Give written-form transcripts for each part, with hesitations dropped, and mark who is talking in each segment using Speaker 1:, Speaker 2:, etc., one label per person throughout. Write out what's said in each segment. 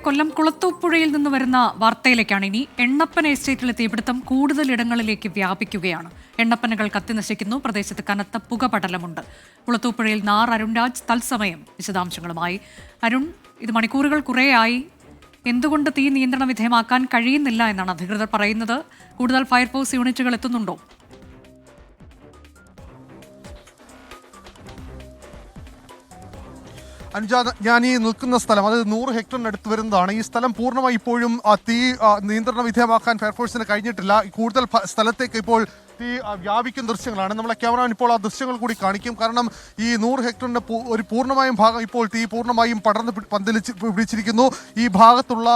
Speaker 1: കൊല്ലം കുളത്തൂപ്പുഴയിൽ നിന്ന് വരുന്ന വാർത്തയിലേക്കാണ് ഇനി. എണ്ണപ്പന എസ്റ്റേറ്റിലെ തീപിടുത്തം കൂടുതൽ ഇടങ്ങളിലേക്ക് വ്യാപിക്കുകയാണ്. എണ്ണപ്പനകൾ കത്തിനശിക്കുന്നു. പ്രദേശത്ത് കനത്ത പുകപടലമുണ്ട്. കുളത്തൂപ്പുഴയിൽ അരുൺരാജ് തത്സമയം വിശദാംശങ്ങളുമായി. അരുൺ, ഇത് മണിക്കൂറുകൾ കുറേയായി. എന്തുകൊണ്ട് തീ നിയന്ത്രണ വിധേയമാക്കാൻ കഴിയുന്നില്ല എന്നാണ് അധികൃതർ പറയുന്നത്? കൂടുതൽ ഫയർഫോഴ്സ് യൂണിറ്റുകൾ എത്തുന്നുണ്ടോ?
Speaker 2: അനുജ, ഞാൻ ഈ നിൽക്കുന്ന സ്ഥലം അത് 100 ഹെക്ടറിനടുത്ത് വരുന്നതാണ്. ഈ സ്ഥലം പൂർണ്ണമായി ഇപ്പോഴും തീ നിയന്ത്രണ വിധേയമാക്കാൻ ഫയർഫോഴ്സിന് കഴിഞ്ഞിട്ടില്ല. കൂടുതൽ സ്ഥലത്തേക്ക് ഇപ്പോൾ തീ വ്യാപിക്കുന്ന ദൃശ്യങ്ങളാണ്. നമ്മളെ ക്യാമറമാൻ ഇപ്പോൾ ആ ദൃശ്യങ്ങൾ കൂടി കാണിക്കും. കാരണം ഈ 100 ഹെക്ടറിന്റെ ഒരു പൂർണ്ണമായും ഭാഗം ഇപ്പോൾ തീ പൂർണ്ണമായും പടർന്ന് പിടിച്ചിരിക്കുന്നു. ഈ ഭാഗത്തുള്ള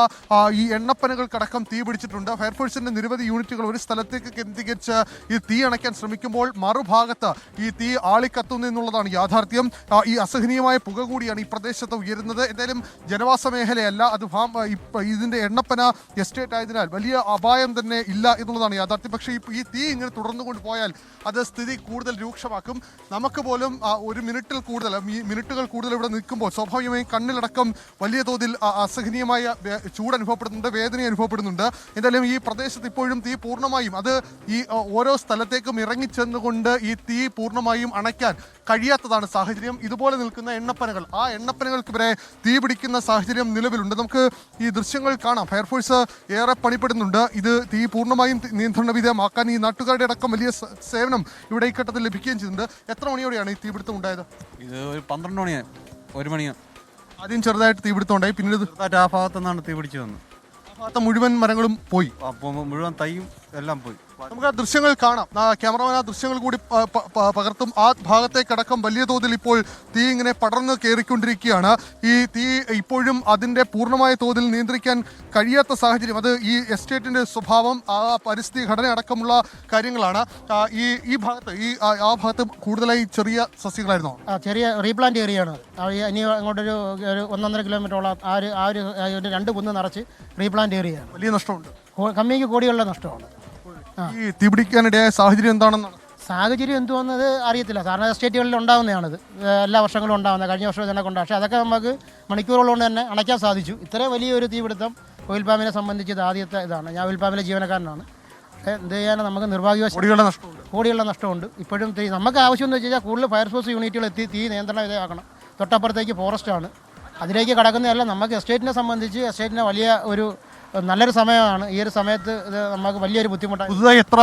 Speaker 2: ഈ എണ്ണപ്പനകൾക്കടക്കം തീ പിടിച്ചിട്ടുണ്ട്. ഫയർഫോഴ്സിന്റെ നിരവധി യൂണിറ്റുകൾ ഒരു സ്ഥലത്തേക്ക് കേന്ദ്രീകരിച്ച് ഈ തീ അണയ്ക്കാൻ ശ്രമിക്കുമ്പോൾ മറുഭാഗത്ത് ഈ തീ ആളിക്കത്തുന്നു എന്നുള്ളതാണ് യാഥാർത്ഥ്യം. ഈ അസഹനീയമായ പുക കൂടിയാണ് ഈ പ്രദേശത്ത് ഉയരുന്നത്. എന്തായാലും ജനവാസ മേഖലയല്ല, അത് ഇതിന്റെ എണ്ണപ്പന എസ്റ്റേറ്റ് ആയതിനാൽ വലിയ അപായം തന്നെ ഇല്ല എന്നുള്ളതാണ് യാഥാർത്ഥ്യം. പക്ഷേ ഈ തീ ഇങ്ങനെ തുടർന്നുകൊണ്ട് പോയാൽ അത് സ്ഥിതി കൂടുതൽ രൂക്ഷമാക്കും. നമുക്ക് പോലും ഒരു മിനിറ്റുകൾ കൂടുതൽ ഇവിടെ നിൽക്കുമ്പോൾ സ്വാഭാവികമായും കണ്ണിലടക്കം വലിയ തോതിൽ അസഹനീയമായ ചൂട് അനുഭവപ്പെടുന്നുണ്ട്, വേദന അനുഭവപ്പെടുന്നുണ്ട്. എന്തായാലും ഈ പ്രദേശത്ത് ഇപ്പോഴും തീ പൂർണ്ണമായും അത് ഈ ഓരോ സ്ഥലത്തേക്കും ഇറങ്ങിച്ചെന്നുകൊണ്ട് ഈ തീ പൂർണ്ണമായും അണയ്ക്കാൻ കഴിയാത്തതാണ് സാഹചര്യം. ഇതുപോലെ നിൽക്കുന്ന എണ്ണപ്പനകൾ, ആ എണ്ണപ്പനകൾക്ക് വരെ തീ പിടിക്കുന്ന സാഹചര്യം നിലവിലുണ്ട്. നമുക്ക് ഈ ദൃശ്യങ്ങൾ കാണാം. ഫയർഫോഴ്സ് ഏറെ പണിപ്പെടുന്നുണ്ട്. ഇത് തീ പൂർണ്ണമായും നിയന്ത്രണ വിധേയമാക്കാൻ ഈ നാട്ടുകാരുടെ അടക്കം വലിയ സേവനം ഇവിടെ ഈ ഘട്ടത്തിൽ ലഭിക്കുകയും ചെയ്തിട്ടുണ്ട്. എത്ര മണിയോടെയാണ് ഈ തീപിടുത്തം ഉണ്ടായത്?
Speaker 3: ഇത് ഒരു 12 മണിയാണ്, 1 മണിയാണ്.
Speaker 2: ആദ്യം ചെറുതായിട്ട് തീപിടുത്തം ഉണ്ടായി, പിന്നീട്
Speaker 3: ആ ഭാഗത്തു നിന്നാണ് തീ പിടിച്ചു വന്നത്.
Speaker 2: ആ ഭാഗത്ത് മുഴുവൻ മരങ്ങളും പോയി,
Speaker 3: മുഴുവൻ തൈയും എല്ലാം പോയി.
Speaker 2: നമുക്ക് ആ ദൃശ്യങ്ങൾ കാണാം. ക്യാമറമാൻ ആ ദൃശ്യങ്ങൾ കൂടി പകർത്തും. ആ ഭാഗത്തേക്കടക്കം വലിയ തോതിൽ ഇപ്പോൾ തീ ഇങ്ങനെ പടർന്ന് കയറിക്കൊണ്ടിരിക്കുകയാണ്. ഈ തീ ഇപ്പോഴും അതിൻ്റെ പൂർണ്ണമായ തോതിൽ നിയന്ത്രിക്കാൻ കഴിയാത്ത സാഹചര്യം. അത് ഈ എസ്റ്റേറ്റിൻ്റെ സ്വഭാവം, ആ പരിസ്ഥിതി ഘടന അടക്കമുള്ള കാര്യങ്ങളാണ്. ഈ ഭാഗത്ത് ആ ഭാഗത്ത് കൂടുതലായി ചെറിയ സസ്യങ്ങളായിരുന്നോ?
Speaker 4: ചെറിയ റീപ്ലാന്റ് ഏരിയയാണ്. ഇനി അങ്ങോട്ടൊരു 1.5 കിലോമീറ്ററോളം ആ ഒരു 2 കുന്ന് നിറച്ച് റീപ്ലാന്റ് ഏരിയയാണ്.
Speaker 2: വലിയ നഷ്ടമുണ്ട്,
Speaker 4: കമ്മിക്ക് കോടികളുടെ നഷ്ടമാണ്.
Speaker 2: ഈ തീപിടിക്കാനിടയായ സാഹചര്യം എന്താണെന്നാണ്?
Speaker 4: സാഹചര്യം എന്തുവന്നത് അറിയത്തില്ല. സാധാരണ എസ്റ്റേറ്റുകളിൽ ഉണ്ടാകുന്നതാണിത്, എല്ലാ വർഷങ്ങളും ഉണ്ടാകുന്നത്. കഴിഞ്ഞ വർഷം ഇതിനെ കൊണ്ട്, പക്ഷേ അതൊക്കെ നമുക്ക് മണിക്കൂറുകൾ കൊണ്ട് തന്നെ അണയ്ക്കാൻ സാധിച്ചു. ഇത്രയും വലിയൊരു തീപിടുത്തം ഓയിൽ പാമ്പിനെ സംബന്ധിച്ച് ഇത് ആദ്യത്തെ ഇതാണ്. ഞാൻ ഓയിൽ പാമ്പിലെ ജീവനക്കാരനാണ്. പക്ഷേ എന്ത് ചെയ്യാനും നമുക്ക് നിർഭാഗ്യവശാൽ കോടികളുടെ നഷ്ടമുണ്ട്. ഇപ്പോഴും നമുക്ക് ആവശ്യം എന്ന് വെച്ച് കഴിഞ്ഞാൽ കൂടുതൽ ഫയർഫോഴ്സ് യൂണിറ്റുകൾ എത്തി തീ നിയന്ത്രണ വിധേയമാക്കണം. തൊട്ടപ്പുറത്തേക്ക് ഫോറസ്റ്റാണ്, അതിലേക്ക് കടക്കുന്നതല്ല. നമുക്ക് എസ്റ്റേറ്റിനെ സംബന്ധിച്ച് എസ്റ്റേറ്റിനെ വലിയ ഒരു നല്ലൊരു സമയമാണ്. ഈ ഒരു സമയത്ത് ഇത് നമുക്ക് വലിയൊരു ബുദ്ധിമുട്ടാണ്.
Speaker 2: പുതുതായി എത്ര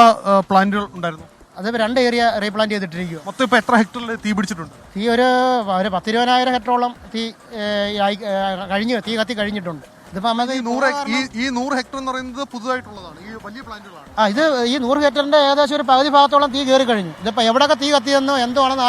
Speaker 2: പ്ലാന്റുകൾ ഉണ്ടായിരുന്നു?
Speaker 4: അത് 2 ഏരിയ റീപ്ലാന്റ് ചെയ്തിട്ടിരിക്കുക.
Speaker 2: മൊത്തം ഇപ്പോൾ എത്ര ഹെക്ടറിൽ തീ പിടിച്ചിട്ടുണ്ട്?
Speaker 4: തീ ഒരു 10-20,000 ഹെക്ടറോളം തീ കത്തി കഴിഞ്ഞിട്ടുണ്ട്. ഇതിപ്പോൾ നമുക്ക്
Speaker 2: ഈ 100 ഹെക്ടർ എന്ന് പറയുന്നത് പുതുതായിട്ടുള്ളതാണ്, ഈ വലിയ പ്ലാന്റുകളാണ്.
Speaker 4: ഇത് ഈ 100 ഹെക്ടറിന്റെ ഏകദേശം ഒരു പകുതി ഭാഗത്തോളം തീ കയറി കഴിഞ്ഞു. ഇതിപ്പോൾ എവിടെയൊക്കെ തീ കത്തിയെന്നോ എന്തോ ആണെന്ന്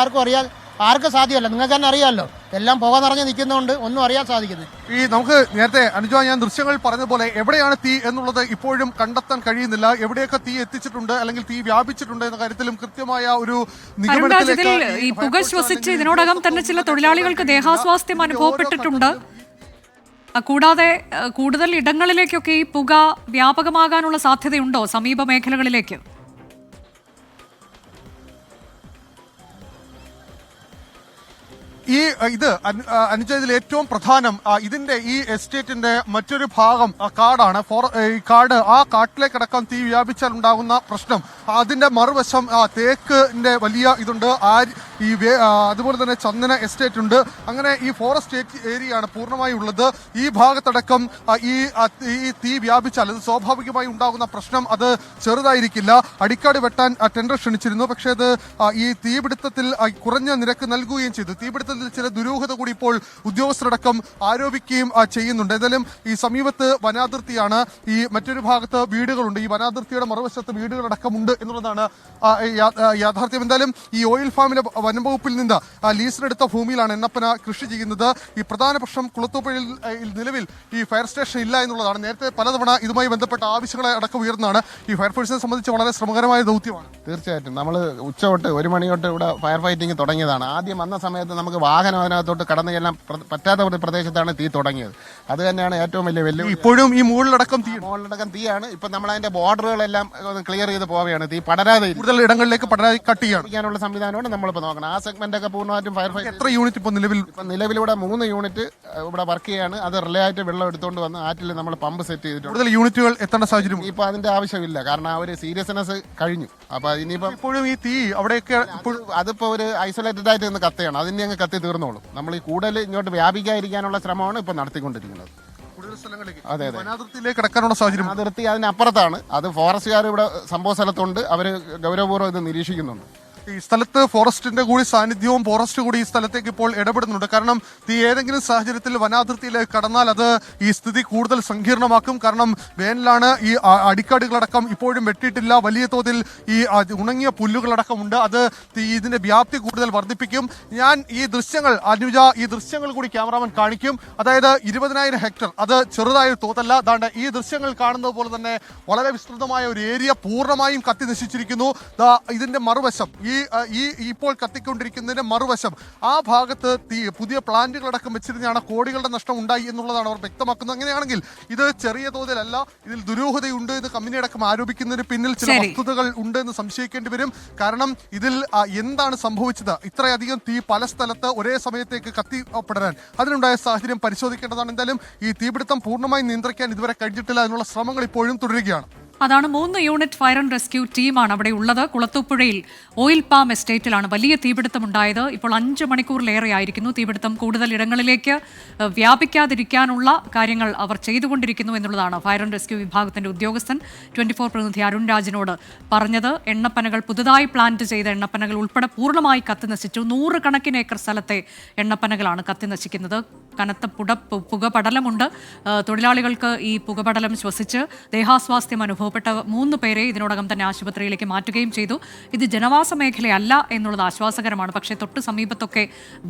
Speaker 4: ആർക്കും സാധ്യമല്ല. നിങ്ങൾക്ക് തന്നെ അറിയാമല്ലോ, എല്ലാം പുക നിറഞ്ഞ് നിൽക്കുന്നതുകൊണ്ട് ഒന്നും അറിയാൻ സാധിക്കുന്നില്ല.
Speaker 2: നമുക്ക് നേരത്തെ അനുജ, ഞാൻ ദൃശ്യങ്ങൾ പറഞ്ഞതുപോലെ എവിടെയാണ് തീ എന്നുള്ളത് ഇപ്പോഴും കണ്ടെത്താൻ കഴിയുന്നില്ല. എവിടെയൊക്കെ തീ എത്തിച്ചിട്ടുണ്ട് അല്ലെങ്കിൽ തീ വ്യാപിച്ചിട്ടുണ്ട് എന്ന കാര്യത്തിലും കൃത്യമായ ഒരു
Speaker 1: നിഗമനത്തിലേക്ക് ഈ പുക ശ്വസിച്ച് ഇതിനോടകം തന്നെ ചില തൊഴിലാളികൾക്ക് ദേഹാസ്വാസ്ഥ്യം അനുഭവപ്പെട്ടിട്ടുണ്ട്. കൂടാതെ കൂടുതൽ ഇടങ്ങളിലേക്കൊക്കെ ഈ പുക വ്യാപകമാകാനുള്ള സാധ്യതയുണ്ടോ സമീപ മേഖലകളിലേക്ക്?
Speaker 2: ഇത് അനുജ, ഇതിൽ ഏറ്റവും പ്രധാനം ഇതിന്റെ ഈ എസ്റ്റേറ്റിന്റെ മറ്റൊരു ഭാഗം കാടാണ്. ആ കാട്ടിലേക്കടക്കം തീ വ്യാപിച്ചാൽ ഉണ്ടാകുന്ന പ്രശ്നം, അതിന്റെ മറുവശം തേക്കിന്റെ വലിയ ഇതുണ്ട്. അതുപോലെ തന്നെ ചന്ദന എസ്റ്റേറ്റ് ഉണ്ട്. അങ്ങനെ ഈ ഫോറസ്റ്റ് ഏരിയയാണ് പൂർണ്ണമായി ഉള്ളത്. ഈ ഭാഗത്തടക്കം ഈ തീ വ്യാപിച്ചാൽ അത് സ്വാഭാവികമായി ഉണ്ടാകുന്ന പ്രശ്നം അത് ചെറുതായിരിക്കില്ല. അടിക്കാട് വെട്ടാൻ ടെൻഡർ ക്ഷണിച്ചിരുന്നു, പക്ഷേ അത് ഈ തീപിടുത്തത്തിൽ കുറഞ്ഞ നിരക്ക് നൽകുകയും ചെയ്തു. തീപിടുത്തത്തിൽ ചില ദുരൂഹത കൂടി ഇപ്പോൾ ഉദ്യോഗസ്ഥരടക്കം ആരോപിക്കുകയും ചെയ്യുന്നുണ്ട്. എന്തായാലും ഈ സമീപത്ത് വനാതിർത്തിയാണ്, ഈ മറ്റൊരു ഭാഗത്ത് വീടുകളുണ്ട്. ഈ വനാതിർത്തിയുടെ മറുവശത്ത് വീടുകളടക്കമുണ്ട് എന്നുള്ളതാണ് യാഥാർത്ഥ്യം. എന്തായാലും ഈ ഓയിൽ ഫാമിലെ വനംവകുപ്പിൽ നിന്ന് ലീസിനെടുത്ത ഭൂമിയിലാണ് എണ്ണപ്പന കൃഷി ചെയ്യുന്നത്. ഈ പ്രധാന പ്രശ്നം കുളത്തൂപ്പുഴയിൽ നിലവിൽ ഈ ഫയർ സ്റ്റേഷൻ ഇല്ല എന്നുള്ളതാണ്. നേരത്തെ പലതവണ ഇതുമായി ബന്ധപ്പെട്ട ആവശ്യങ്ങളെ അടക്കം ഉയർന്നതാണ്. ഈ ഫയർഫോഴ്സിനെ സംബന്ധിച്ച് വളരെ ശ്രമകരമായ ദൗത്യമാണ്.
Speaker 5: തീർച്ചയായിട്ടും നമ്മൾ ഉച്ച തൊട്ട് 1 മണി തൊട്ട് ഇവിടെ ഫയർ ഫൈറ്റിംഗ് തുടങ്ങിയതാണ്. ആദ്യം വന്ന സമയത്ത് നമുക്ക് വാഹനം അതിനകത്തോട്ട് കടന്നു ചെല്ലാൻ പറ്റാത്ത പ്രദേശത്താണ് തീ തുടങ്ങിയത്. അത് തന്നെയാണ് ഏറ്റവും വലിയ വെല്ലുവിളി.
Speaker 2: ഇപ്പോഴും ഈ മുകളിലടക്കം
Speaker 5: തീയാണ്. ഇപ്പൊ നമ്മൾ അതിന്റെ ബോർഡറുകളെല്ലാം ക്ലിയർ ചെയ്ത് പോവുകയാണ്. തീ പടരാതെ
Speaker 2: കൂടുതൽ ഇടങ്ങളിലേക്ക് പടരാതെ കട്ട് ചെയ്യാനുള്ള
Speaker 5: സംവിധാനമാണ് നമ്മളിപ്പോൾ നോക്കണം. തുടങ്ങണം. ആ സെഗ്മെന്റ് ഒക്കെ പൂർണ്ണമായിട്ടും ഫയർ ഫൈറ്റ്
Speaker 2: എത്ര യൂണിറ്റ് ഇപ്പോൾ നിലവിൽ
Speaker 5: ഇപ്പം നിലവിലിവിടെ 3 യൂണിറ്റ് ഇവിടെ വർക്ക് ചെയ്യാണ്. അത് റിലേ ആയിട്ട് വെള്ളം എടുത്തുകൊണ്ട് വന്ന് ആറ്റിൽ നമ്മൾ പമ്പ് സെറ്റ് ചെയ്തിട്ടുണ്ട്.
Speaker 2: കൂടുതൽ യൂണിറ്റുകൾ എത്തേണ്ട സാഹചര്യം
Speaker 5: ഇനിയിപ്പോൾ അതിന്റെ ആവശ്യമില്ല, കാരണം ആ ഒരു സീരിയസ്നെസ് കഴിഞ്ഞു. അപ്പൊ ഇനിയിപ്പം
Speaker 2: ഇപ്പോഴും ഈ തീ അവിടെയൊക്കെ
Speaker 5: അതിപ്പോ ഒരു ഐസൊലേറ്റഡ് ആയിട്ട് നിന്ന് കത്തുകയാണ്. അതിന്റെ അങ്ങ് കത്തി തീർന്നോളും. നമ്മൾ ഈ കൂടുതൽ ഇങ്ങോട്ട് വ്യാപിക്കാതിരിക്കാനുള്ള ശ്രമമാണ് ഇപ്പൊ നടത്തിക്കൊണ്ടിരിക്കുന്നത്.
Speaker 2: കൂടുതൽ സ്ഥലങ്ങളിലേക്ക്
Speaker 5: അതെ അതെ
Speaker 2: വനാതിർത്തിയിലേക്ക് കടക്കാനുള്ള സാഹചര്യം
Speaker 5: അതിർത്തി അതിനപ്പുറത്താണ്. അത് ഫോറസ്റ്റുകാർ ഇവിടെ സംഭവ സ്ഥലത്തുണ്ട്. അവർ ഗൗരവപൂർവ്വം ഇത് നിരീക്ഷിക്കുന്നുണ്ട്.
Speaker 2: ഈ സ്ഥലത്ത് ഫോറസ്റ്റിന്റെ കൂടി സാന്നിധ്യവും ഫോറസ്റ്റ് കൂടി ഈ സ്ഥലത്തേക്ക് ഇപ്പോൾ ഇടപെടുന്നുണ്ട്. കാരണം ഈ ഏതെങ്കിലും സാഹചര്യത്തിൽ വനാതിർത്തിയിലേക്ക് കടന്നാൽ അത് ഈ സ്ഥിതി കൂടുതൽ സങ്കീർണമാക്കും. കാരണം വേനലാണ്, ഈ അടിക്കാടുകളടക്കം ഇപ്പോഴും വെട്ടിയിട്ടില്ല. വലിയ തോതിൽ ഈ ഉണങ്ങിയ പുല്ലുകളടക്കം ഉണ്ട്. അത് ഇതിന്റെ വ്യാപ്തി കൂടുതൽ വർദ്ധിപ്പിക്കും. ഞാൻ ഈ ദൃശ്യങ്ങൾ അനുജ ഈ ദൃശ്യങ്ങൾ കൂടി ക്യാമറാമാൻ കാണിക്കും. അതായത് 20,000 ഹെക്ടർ, അത് ചെറുതായ തോതല്ല. അതാണ്ട് ഈ ദൃശ്യങ്ങൾ കാണുന്നത് പോലെ തന്നെ വളരെ വിസ്തൃതമായ ഒരു ഏരിയ പൂർണ്ണമായും കത്തി നശിച്ചിരിക്കുന്നു. ഇതിന്റെ മറുവശം ഈ ഇപ്പോൾ കത്തിക്കൊണ്ടിരിക്കുന്നതിന്റെ മറുവശം ആ ഭാഗത്ത് പുതിയ പ്ലാന്റുകളടക്കം വെച്ചിരുന്നാണ് കോടികളുടെ നഷ്ടം ഉണ്ടായി എന്നുള്ളതാണ് അവർ വ്യക്തമാക്കുന്നത്. അങ്ങനെയാണെങ്കിൽ ഇത് ചെറിയ തോതിലല്ല, ഇതിൽ ദുരൂഹതയുണ്ട് എന്ന് കമ്പനി അടക്കം ആരോപിക്കുന്നതിന് പിന്നിൽ ചില വസ്തുതകൾ ഉണ്ട് എന്ന് സംശയിക്കേണ്ടി വരും. കാരണം ഇതിൽ എന്താണ് സംഭവിച്ചത്? ഇത്രയധികം തീ പല സ്ഥലത്ത് ഒരേ സമയത്തേക്ക് കത്തിപ്പെടാൻ അതിനുണ്ടായ സാഹചര്യം പരിശോധിക്കേണ്ടതാണ്. എന്തായാലും ഈ തീപിടുത്തം പൂർണ്ണമായി നിയന്ത്രിക്കാൻ ഇതുവരെ കഴിഞ്ഞിട്ടില്ല. അതിനുള്ള ശ്രമങ്ങൾ ഇപ്പോഴും തുടരുകയാണ്.
Speaker 1: അതാണ് 3 യൂണിറ്റ് ഫയർ ആൻഡ് റെസ്ക്യൂ ടീമാണ് അവിടെ ഉള്ളത്. കുളത്തൂപ്പുഴയിൽ ഓയിൽ പാം എസ്റ്റേറ്റിലാണ് വലിയ തീപിടുത്തമുണ്ടായത്. ഇപ്പോൾ 5 മണിക്കൂറിലേറെ ആയിരിക്കുന്നു. തീപിടുത്തം കൂടുതൽ ഇടങ്ങളിലേക്ക് വ്യാപിക്കാതിരിക്കാനുള്ള കാര്യങ്ങൾ അവർ ചെയ്തുകൊണ്ടിരിക്കുന്നു എന്നുള്ളതാണ് ഫയർ ആൻഡ് റെസ്ക്യൂ വിഭാഗത്തിന്റെ ഉദ്യോഗസ്ഥൻ 24 പ്രതിനിധി അരുൺ രാജിനോട് പറഞ്ഞത്. എണ്ണപ്പനകൾ, പുതുതായി പ്ലാന്റ് ചെയ്ത എണ്ണപ്പനകൾ ഉൾപ്പെടെ പൂർണ്ണമായി കത്തിനശിച്ചു. 100 കണക്കിന് ഏക്കർ സ്ഥലത്തെ എണ്ണപ്പനകളാണ് കത്തിനശിക്കുന്നത്. കനത്ത പുകപടലമുണ്ട്. തൊഴിലാളികൾക്ക് ഈ പുകപടലം ശ്വസിച്ച് ദേഹാസ്വാസ്ഥ്യം അനുഭവപ്പെട്ട 3 പേരെ ഇതിനോടകം തന്നെ ആശുപത്രിയിലേക്ക് മാറ്റുകയും ചെയ്തു. ഇത് ജനവാസ മേഖലയല്ല എന്നുള്ളത് ആശ്വാസകരമാണ്. പക്ഷേ തൊട്ട് സമീപത്തൊക്കെ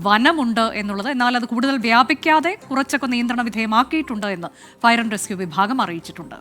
Speaker 1: വനമുണ്ട് എന്നുള്ളത്. എന്നാൽ അത് കൂടുതൽ വ്യാപിക്കാതെ കുറച്ചൊക്കെ നിയന്ത്രണ വിധേയമാക്കിയിട്ടുണ്ട് എന്ന് ഫയർ ആൻഡ് റെസ്ക്യൂ വിഭാഗം അറിയിച്ചിട്ടുണ്ട്.